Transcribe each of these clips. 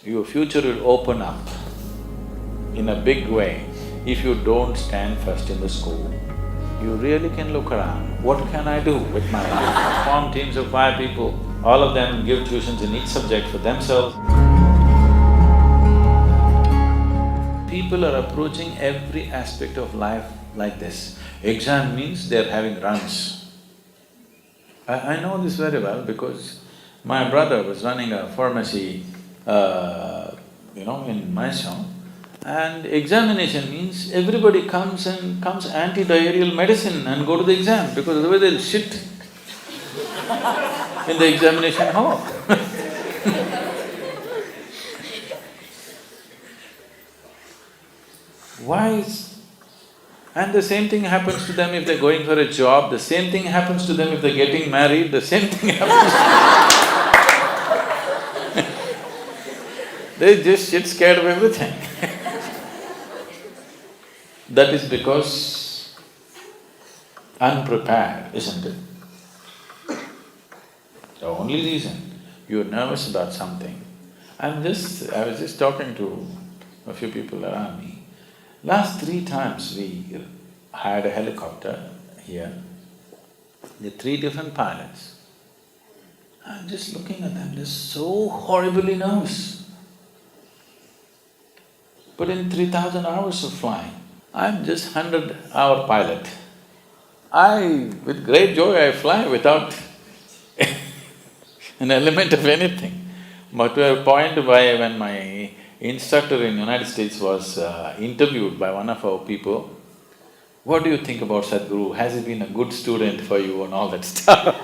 Your future will open up in a big way if you don't stand first in the school. You really can look around, what can I do with my life? Form teams of 5 people, all of them give tuitions in each subject for themselves. People are approaching every aspect of life like this. Exam means they're having runs. I know this very well because my brother was running a pharmacy, in Mysore, and examination means everybody comes anti-diarrheal medicine and go to the exam because otherwise they'll shit in the examination hall. And the same thing happens to them if they're going for a job, the same thing happens to them if they're getting married, the same thing happens They just shit scared of everything That is because unprepared, isn't it? The only reason you're nervous about something, I was just talking to a few people around me. Last 3 times we hired a helicopter here, the 3 different pilots. I'm just looking at them, they're so horribly nervous. But in 3,000 hours of flying, I'm just 100-hour pilot. With great joy I fly without an element of anything. But to a point when my instructor in United States was interviewed by one of our people, what do you think about Sadhguru? Has he been a good student for you and all that stuff?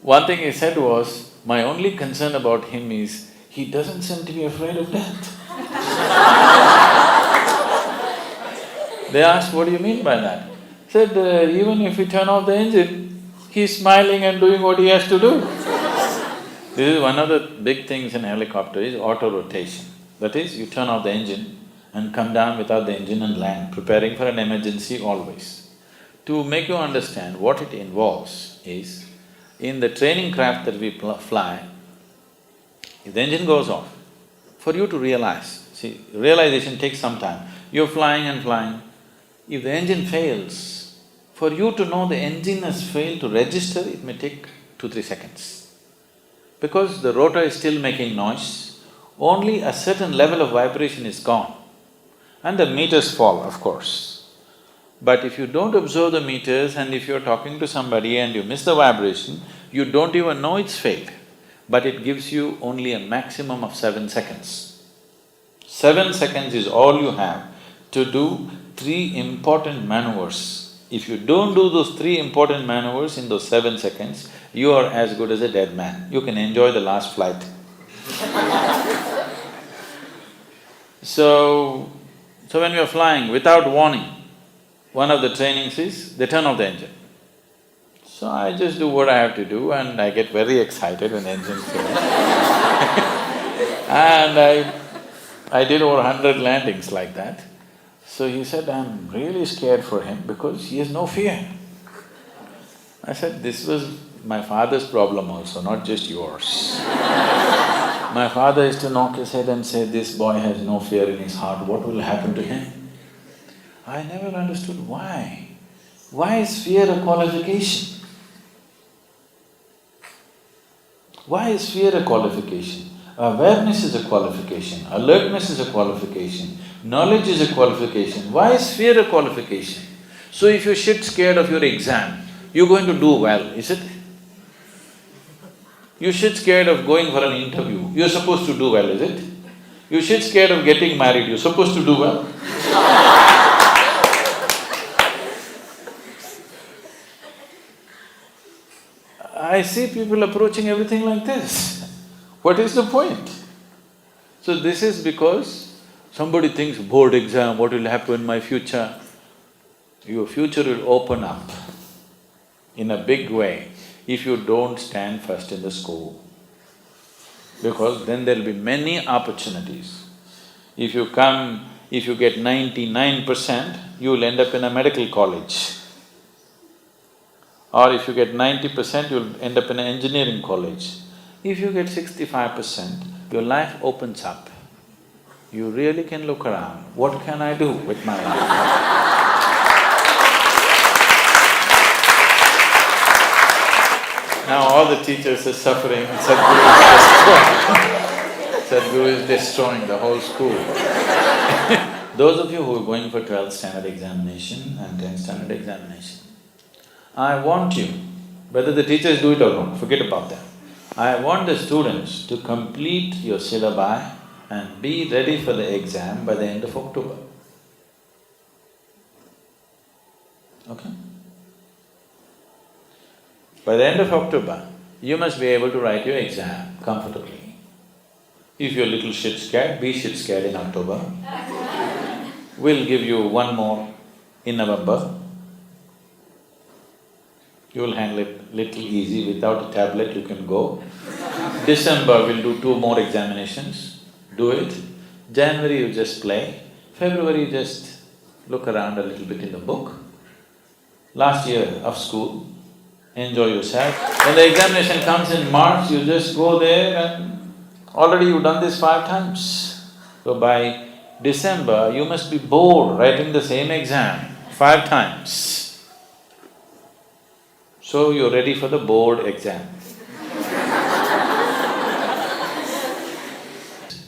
One thing he said was, my only concern about him is, he doesn't seem to be afraid of death. They asked, what do you mean by that? Said, even if we turn off the engine, he's smiling and doing what he has to do. This is one of the big things in a helicopter is auto-rotation. That is, you turn off the engine and come down without the engine and land, preparing for an emergency always. To make you understand what it involves is, in the training craft that we fly, if the engine goes off, for you to realize, see, realization takes some time. You're flying and flying, if the engine fails, for you to know the engine has failed to register, it may take 2-3 seconds. Because the rotor is still making noise, only a certain level of vibration is gone and the meters fall, of course. But if you don't observe the meters and if you're talking to somebody and you miss the vibration, you don't even know it's failed, but it gives you only a maximum of 7 seconds. 7 seconds is all you have to do 3 important maneuvers. If you don't do those 3 important maneuvers in those 7 seconds, you are as good as a dead man. You can enjoy the last flight. So when you're flying without warning, one of the trainings is they turn off the engine. So I just do what I have to do and I get very excited when the engine's finished. And I did over 100 landings like that. So he said, I'm really scared for him because he has no fear. I said, this was my father's problem also, not just yours. My father used to knock his head and say, this boy has no fear in his heart, what will happen to him? I never understood why. Why is fear a qualification? Why is fear a qualification? Awareness is a qualification, alertness is a qualification, knowledge is a qualification. Why is fear a qualification? So if you're shit scared of your exam, you're going to do well, is it? You're shit scared of going for an interview, you're supposed to do well, is it? You're shit scared of getting married, you're supposed to do well. I see people approaching everything like this. What is the point? So this is because somebody thinks, board exam, what will happen in my future? Your future will open up in a big way if you don't stand first in the school, because then there'll be many opportunities. If you get 99%, you will end up in a medical college. Or if you get 90%, you'll end up in an engineering college. If you get 65%, your life opens up. You really can look around, what can I do with my life? Now all the teachers are suffering, Sadhguru is destroying the whole school. Those of you who are going for 12th standard examination and 10th standard examination, I want you, whether the teachers do it or not, forget about that. I want the students to complete your syllabi and be ready for the exam by the end of October. Okay? By the end of October, you must be able to write your exam comfortably. If you're a little shit scared, be shit scared in October. We'll give you one more in November. You'll handle it little easy, without a tablet you can go. December we'll do 2 more examinations, do it. January you just play, February you just look around a little bit in the book. Last year of school, enjoy yourself. When the examination comes in March, you just go there and already you've done this 5 times. So by December, you must be bored writing the same exam 5 times. So you're ready for the board exam.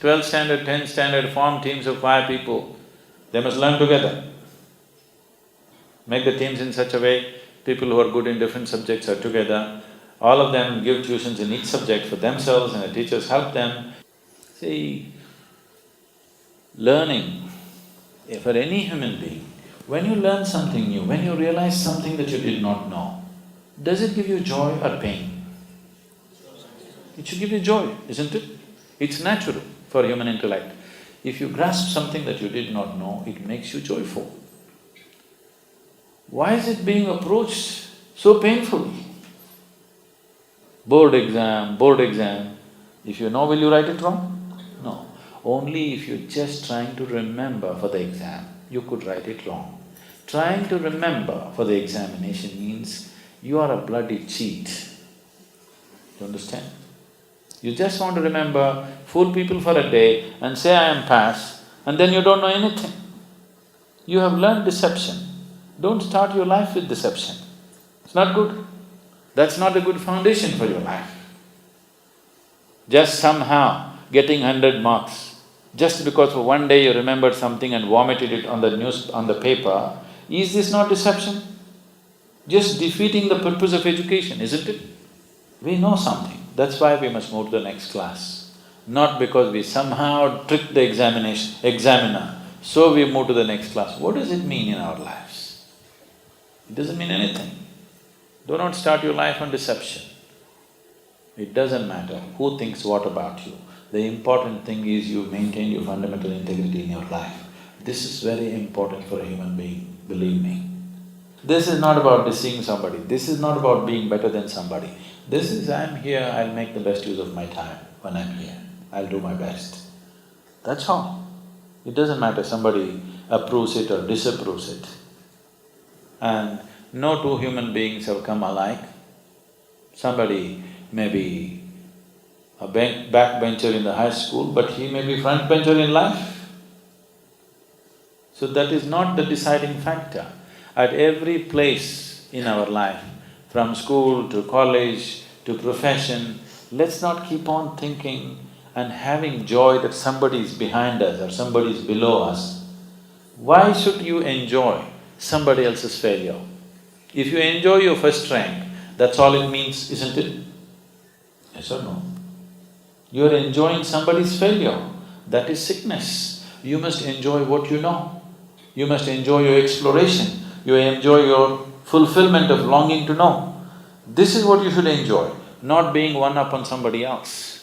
12th standard, 10th standard, form teams of 5 people, they must learn together. Make the teams in such a way, people who are good in different subjects are together, all of them give tuitions in each subject for themselves and the teachers help them. See, learning, for any human being, when you learn something new, when you realize something that you did not know, does it give you joy or pain? It should give you joy, isn't it? It's natural for human intellect. If you grasp something that you did not know, it makes you joyful. Why is it being approached so painfully? Board exam, if you know, will you write it wrong? No. Only if you're just trying to remember for the exam, you could write it wrong. Trying to remember for the examination means you are a bloody cheat. You understand? You just want to remember, fool people for a day and say, I am pass, and then you don't know anything. You have learned deception. Don't start your life with deception. It's not good. That's not a good foundation for your life. Just somehow getting 100 marks, just because for one day you remembered something and vomited it on the paper, is this not deception? Just defeating the purpose of education, isn't it? We know something, that's why we must move to the next class. Not because we somehow tricked the examiner, so we move to the next class. What does it mean in our lives? It doesn't mean anything. Do not start your life on deception. It doesn't matter who thinks what about you. The important thing is you maintain your fundamental integrity in your life. This is very important for a human being, believe me. This is not about deceiving somebody, this is not about being better than somebody. This is, I'm here, I'll make the best use of my time when I'm here, I'll do my best. That's all. It doesn't matter somebody approves it or disapproves it. And no 2 human beings have come alike. Somebody may be a backbencher in the high school, but he may be frontbencher in life. So that is not the deciding factor. At every place in our life, from school to college to profession, let's not keep on thinking and having joy that somebody is behind us or somebody is below us. Why should you enjoy somebody else's failure? If you enjoy your first rank, that's all it means, isn't it? Yes or no? You're enjoying somebody's failure, that is sickness. You must enjoy what you know. You must enjoy your exploration. You enjoy your fulfillment of longing to know. This is what you should enjoy, not being one up on somebody else.